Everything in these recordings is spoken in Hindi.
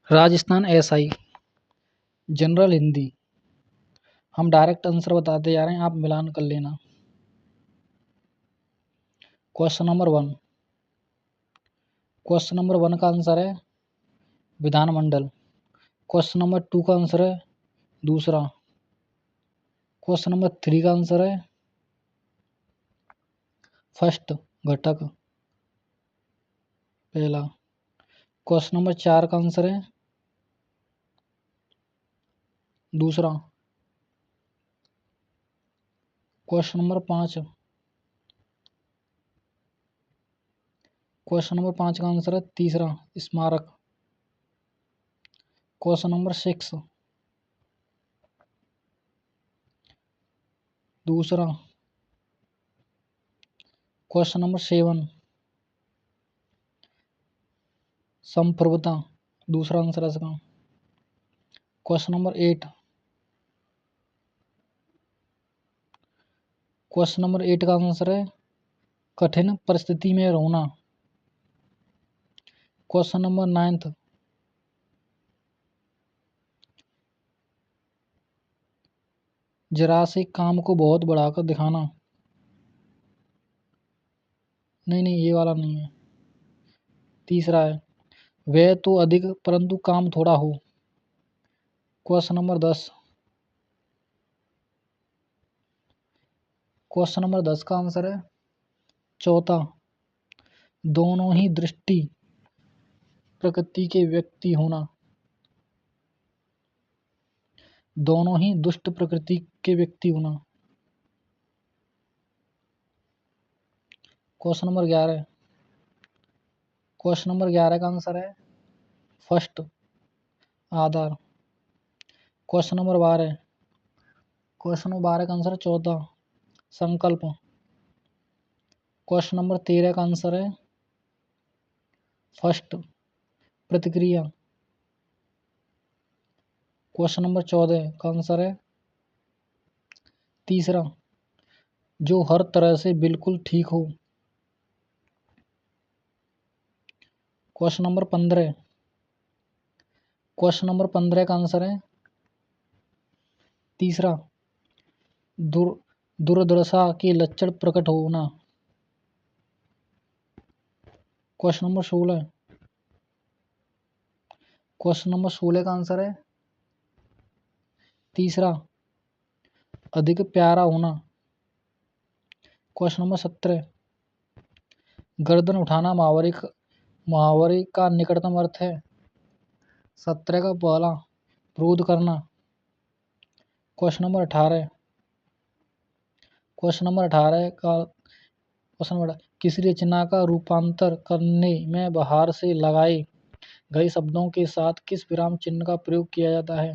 Rajasthan SI general Hindi. हम डायरेक्ट आंसर बताते जा रहे हैं, आप मिलान कर लेना। Question number 1। क्वेश्चन नंबर 1 का आंसर है विधानमंडल। क्वेश्चन नंबर 2 का आंसर है दूसरा। क्वेश्चन नंबर 3 का आंसर है फर्स्ट घटक पहला। क्वेश्चन नंबर 4 का आंसर है दूसरा। Question number 5। क्वेश्चन नंबर 5 का आंसर है तीसरा स्मारक। क्वेश्चन नंबर 6 दूसरा। क्वेश्चन नंबर 7 संप्रभुता दूसरा आंसर है इसका। Question number 8। क्वेश्चन नंबर 8 का आंसर है कठिन परिस्थिति में रोना। क्वेश्चन नंबर 9 जरा से काम को बहुत बढ़ाकर दिखाना। नहीं, ये वाला नहीं है, तीसरा है वह तो अधिक परंतु काम थोड़ा हो। Question number 10। क्वेश्चन नंबर 10 का आंसर है चौथा दोनों ही दृष्टि प्रकृति के व्यक्ति होना। दोनों ही दुष्ट प्रकृति के व्यक्ति होना। Question number 11। क्वेश्चन नंबर 11 का आंसर है फर्स्ट आधार। Question number 12। क्वेश्चन नंबर 12 का आंसर है चौथा संकल्प। क्वेश्चन नंबर 13 का आंसर है फर्स्ट प्रतिक्रिया। क्वेश्चन नंबर 14 का आंसर है तीसरा जो हर तरह से बिल्कुल ठीक हो। Question number 15। क्वेश्चन नंबर 15 का आंसर है तीसरा दुर्दशा के लक्षण प्रकट होना। Question number 16। क्वेश्चन नंबर 16 का आंसर है तीसरा अधिक प्यारा होना। क्वेश्चन नंबर 17 गर्दन उठाना मुहावरे का निकटतम अर्थ है। 17 का पहला क्रोध करना। Question number 18। क्वेश्चन नंबर 18 का क्वेश्चन नंबर किसी रचना का रूपांतर करने में बाहर से लगाए गए शब्दों के साथ किस विराम चिन्ह का प्रयोग किया जाता है।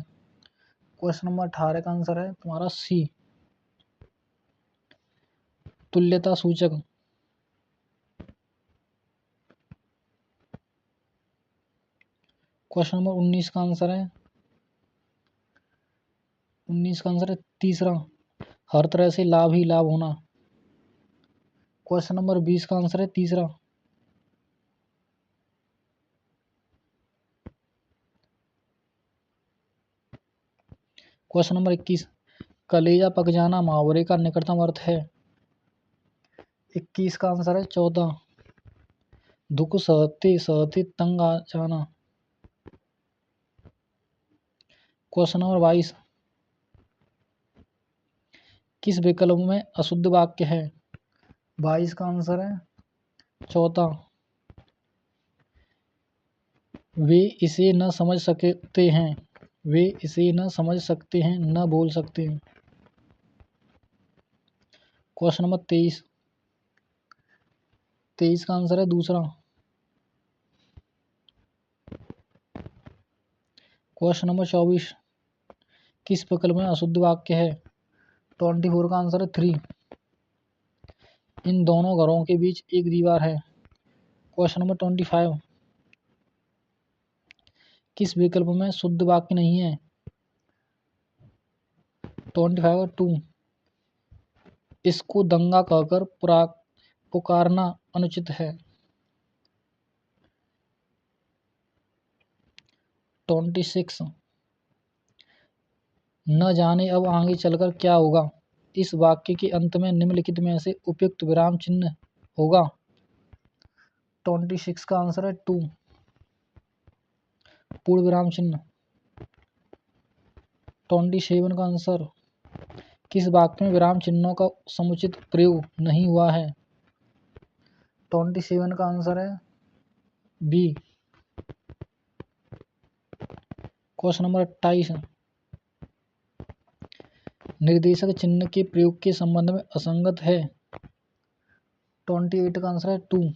क्वेश्चन नंबर 18 का आंसर है तुम्हारा सी तुल्यता सूचक। क्वेश्चन नंबर 19 का आंसर है तीसरा हर तरह से लाभ ही लाभ होना। क्वेश्चन नंबर 20 का आंसर है तीसरा क्वेश्चन नंबर 21 कलेजा पक जाना मुहावरे का निकटतम अर्थ है। 21 का आंसर है चौथा दुख सहते सहते तंग आ जाना। क्वेश्चन नंबर 22 किस विकल्प में अशुद्ध वाक्य है। 22 का आंसर है चौथा वे इसे न समझ सकते हैं। वे इसे न समझ सकते हैं न बोल सकते हैं। क्वेश्चन नंबर 23 का आंसर है दूसरा। क्वेश्चन नंबर 24 किस विकल्प में अशुद्ध वाक्य है। 24 का आंसर है 3 इन दोनों घरों के बीच एक दीवार है। क्वेश्चन नंबर 25 किस विकल्प में शुद्ध वाक्य नहीं है। 25 2 इसको दंगा कहकर पुकारना अनुचित है। 26 न जाने अब आगे चलकर क्या होगा। इस वाक्य के अंत में निम्नलिखित में से उपयुक्त विराम चिन्ह होगा। 26 का आंसर है 2 पूर्ण विराम चिन्ह। 27 का आंसर किस वाक्य में विराम चिन्हों का समुचित प्रयोग नहीं हुआ है। 27 का आंसर है बी। क्वेश्चन नंबर 28 निर्देशक चिन्ह के प्रयोग के संबंध में असंगत है। 28 का आंसर है 2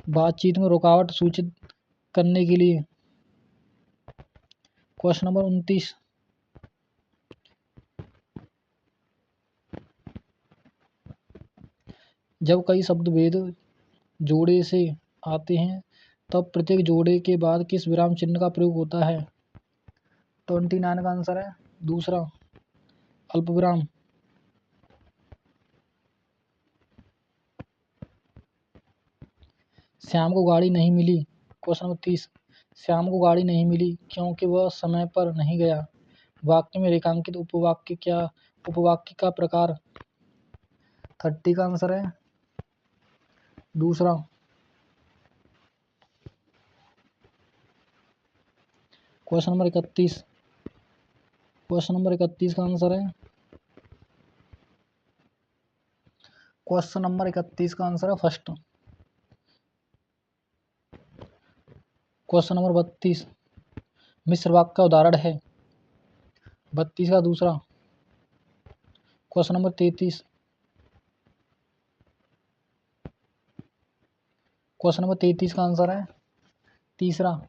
बातचीत में रुकावट सूचित करने के लिए। क्वेश्चन नंबर 29 जब कई शब्द भेद जोड़े से आते हैं तब प्रत्येक जोड़े के बाद किस विराम चिन्ह का प्रयोग होता है। 29 का आंसर है दूसरा अल्पविराम। श्याम को गाड़ी नहीं मिली। क्वेश्चन नंबर 30 श्याम को गाड़ी नहीं मिली क्योंकि वह समय पर नहीं गया। वाक्य में रेखांकित उपवाक्य का प्रकार। 30 का आंसर है दूसरा। क्वेश्चन नंबर 31 का आंसर है फर्स्ट। क्वेश्चन नंबर 32 मिश्र वाक्य का उदाहरण है। 32 का दूसरा। क्वेश्चन नंबर 33 का आंसर है तीसरा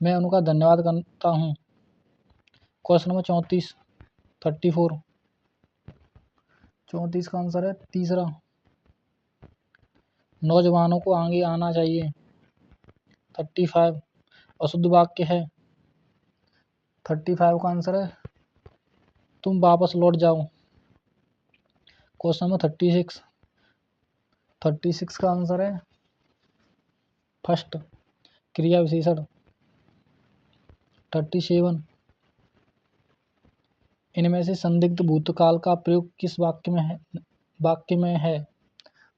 मैं उनका धन्यवाद करता हूँ। क्वेश्चन नंबर 34 का आंसर है तीसरा नौजवानों को आगे आना चाहिए। 35 अशुद्ध वाक्य है। 35 का आंसर है तुम वापस लौट जाओ। क्वेश्चन नंबर 36 का आंसर है फर्स्ट क्रिया विशेषण। 37 इनमें से संदिग्ध भूतकाल का प्रयोग किस वाक्य में है।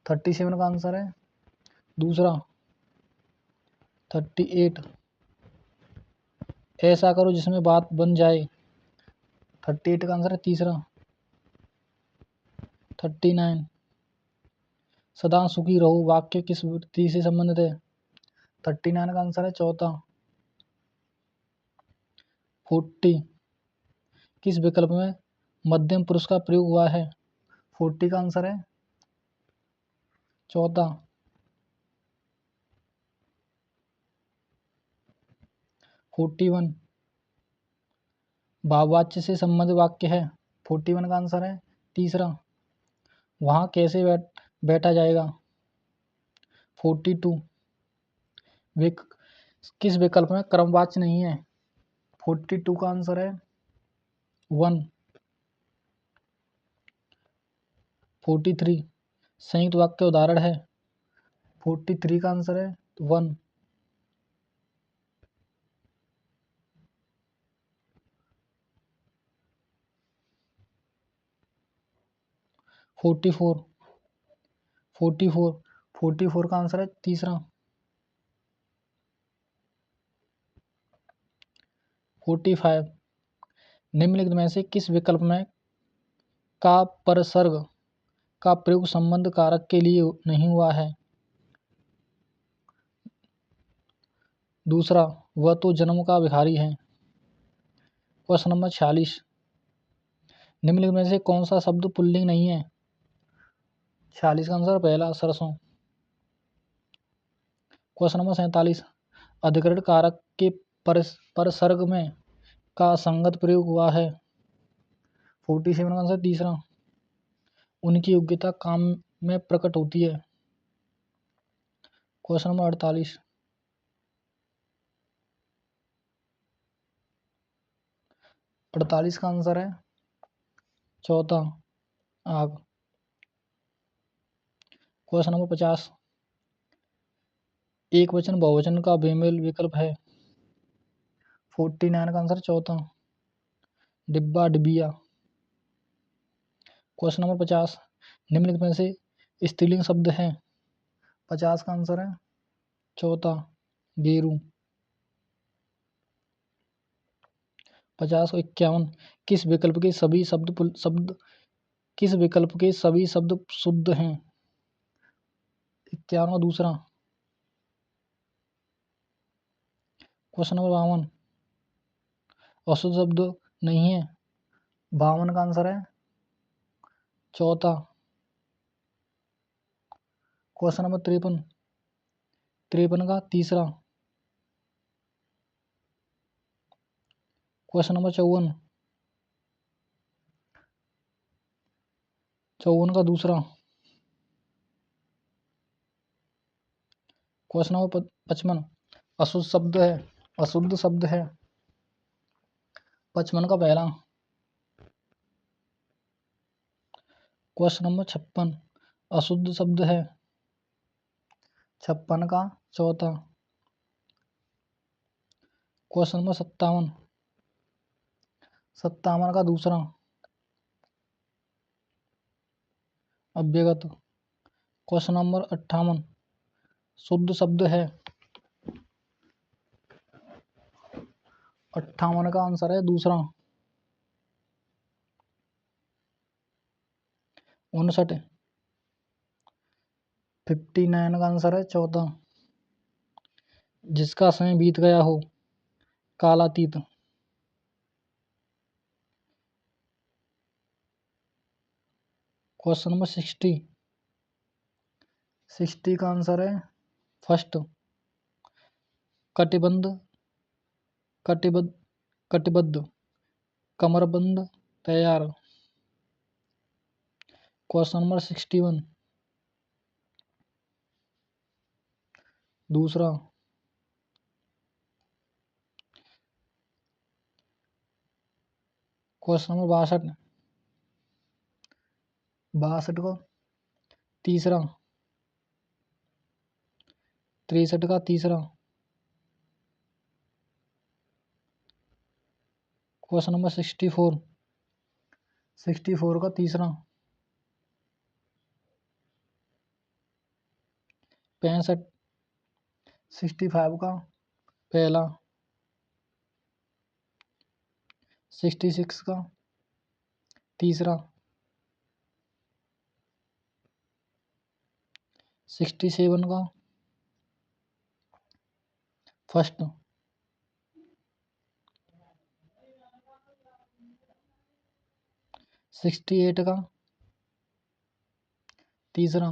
37 का आंसर है दूसरा। 38 ऐसा करो जिसमें बात बन जाए। 38 का आंसर है तीसरा। 39 सदा सुखी रहो वाक्य किस वृत्ति से संबंधित है। 39 का आंसर है चौथा। 40 किस विकल्प में मध्यम पुरुष का प्रयोग हुआ है। 40 का आंसर है चौथा। 41 भाववाच्य से संबंधित वाक्य है। 41 का आंसर है तीसरा। वहाँ कैसे बैठा जाएगा। 42 किस विकल्प में क्रमवाच्य नहीं है। 42 का आंसर है 1। 43 संयुक्त वाक्य उदाहरण है। 43 का आंसर है 1। 44 का आंसर है तीसरा। 45 निम्नलिखित में से किस विकल्प में का परसर्ग का प्रयोग संबंध कारक के लिए नहीं हुआ है। दूसरा वह तो जन्म का भिखारी है। क्वेश्चन नंबर 46 निम्नलिखित में से कौन सा शब्द पुल्लिंग नहीं है। 46 का आंसर पहला सरसों। क्वेश्चन नंबर 47 अधिकरण कारक के परसर्ग में का संगत प्रयोग हुआ है। 47 का आंसर तीसरा उनकी योग्यता काम में प्रकट होती है। क्वेश्चन नंबर 48 का आंसर है चौथा आग। क्वेश्चन नंबर 50 एक वचन बहुवचन का बेमेल विकल्प है। 49 का आंसर चौथा, डिब्बा डिबिया। क्वेश्चन नंबर 50, निम्नलिखित में से स्त्रीलिंग शब्द है। 50 का आंसर है चौथा, गेरू। 50 और 51, किस विकल्प के सभी शब्द किस विकल्प के सभी शब्द शुद्ध हैं। 51 दूसरा। क्वेश्चन नंबर 52, अशुद्ध शब्द नहीं है। 52 का आंसर है चौथा। क्वेश्चन नंबर 53, 53 का तीसरा। क्वेश्चन नंबर 54, 54 का दूसरा। क्वेश्चन नंबर 55, अशुद्ध शब्द है, अशुद्ध शब्द है। 55 का पहला। क्वेश्चन नंबर 56, अशुद्ध शब्द है। 56 का चौथा। क्वेश्चन नंबर 57, 57 का दूसरा, अव्यगत। क्वेश्चन नंबर 58, शुद्ध शब्द है। 58 का आंसर है दूसरा। 59, 59 का आंसर है चौथा, जिसका समय बीत गया हो, कालातीत। क्वेश्चन नंबर 60, 60 का आंसर है फर्स्ट, कटिबंध, कटिबद्ध, कटिबद्ध, कमरबंद, तैयार। क्वेश्चन नंबर 61, दूसरा। क्वेश्चन नंबर 62, 62 का तीसरा, 63 का तीसरा। क्वेश्चन नंबर 64, 64 का तीसरा। 65, 65 का पहला। 66 का तीसरा। 67 का फर्स्ट। 68 का तीसरा।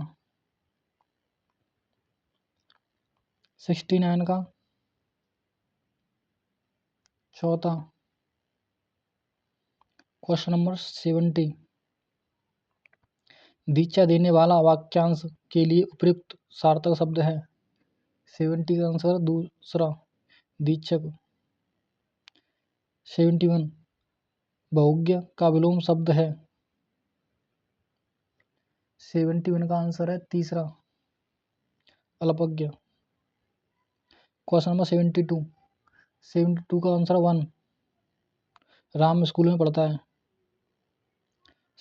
69 का चौथा। क्वेश्चन नंबर 70, दीक्षा देने वाला वाक्यांश के लिए उपयुक्त सार्थक शब्द है। 70 का आंसर दूसरा, दीक्षक। 71, बहुज्ञ का विलोम शब्द है। 71 का आंसर है तीसरा, अल्पज्ञ। क्वेश्चन नंबर 72, 72 का आंसर 1, राम स्कूल में पढ़ता है।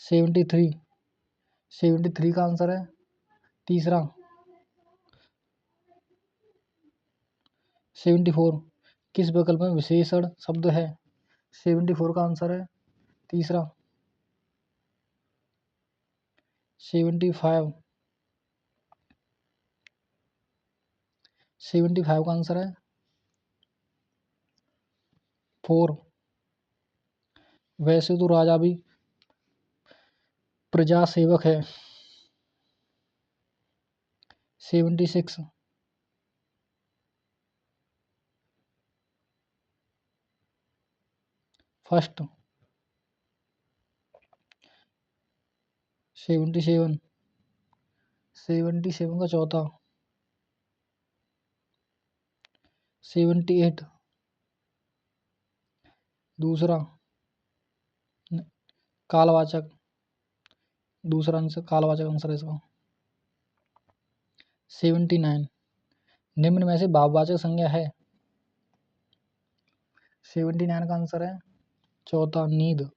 73, 73 का आंसर है तीसरा। 74, किस विकल्प में विशेषण शब्द है। 74 का आंसर है तीसरा। 75, 75 का आंसर है 4। वैसे तो राजा भी प्रजा सेवक है। 76, फर्स्ट। 77, 77 का चौथा। 78, दूसरा, कालवाचक। दूसरा आंसर कालवाचक आंसर है इसका। 79, निम्न में से भाववाचक संज्ञा है। 79 का आंसर है चौथा नींद।